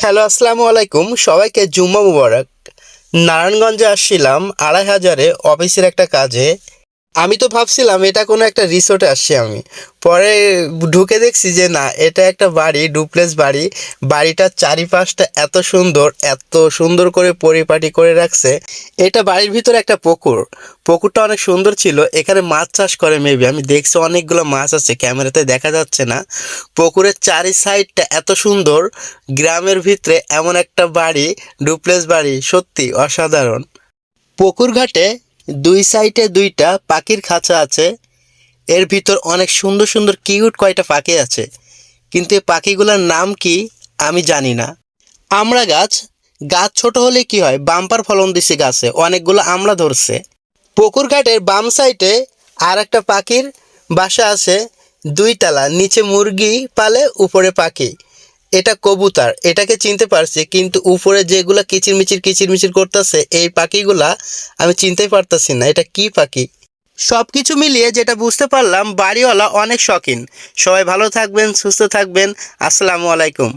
Hello, আসসালামু আলাইকুম। সবাইকে জুম্মা মুবারক। নারায়ণগঞ্জে আসছিলাম ২,৫০০-এ অফিসের একটা কাজে। আমি তো ভাবছিলাম এটা কোনো একটা রিসোর্টে আসছি আমি। পরে ঢুকে দেখছি যে না, এটা একটা বাড়ি, ডুপ্লেক্স বাড়ি। বাড়িটার চারিপাশটা এত সুন্দর করে পরিপাটি করে রাখছে। এটা বাড়ির ভিতরে একটা পুকুর। পুকুরটা অনেক সুন্দর ছিল। এখানে মাছ চাষ করে মেবি। আমি দেখছি অনেকগুলো মাছ আছে, ক্যামেরাতে দেখা যাচ্ছে না। পুকুরের চারি সাইডটা এত সুন্দর। গ্রামের ভিতরে এমন একটা বাড়ি, ডুপ্লেক্স বাড়ি, সত্যি অসাধারণ। পুকুর ঘাটে দুই সাইডে দুইটা পাখির খাঁচা আছে। এর ভিতর অনেক সুন্দর সুন্দর কিউট কয়টা পাখি আছে, কিন্তু এই পাখিগুলোর নাম কি আমি জানি না। আমড়া গাছ। গাছ ছোট হলে কি হয়, বাম্পার ফলন দিছে গাছে, অনেকগুলো আমড়া ধরছে। পুকুর ঘাটের বাম সাইডে আর একটা পাখির বাসা আছে। দুই তলা, নিচে মুরগি পালে, উপরে পাখি। এটা কবুতর, এটাকে চিনতে পারছি, কিন্তু উপরে যেগুলা কিচিরমিচির করতেছে এই পাখিগুলা আমি চিনতে পারতাছি না এটা কি পাখি। সব কিছু মিলিয়ে যেটা বুঝতে পারলাম, বাড়িওয়ালা অনেক শখিন। সবাই ভালো থাকবেন, সুস্থ থাকবেন। আসসালামু আলাইকুম।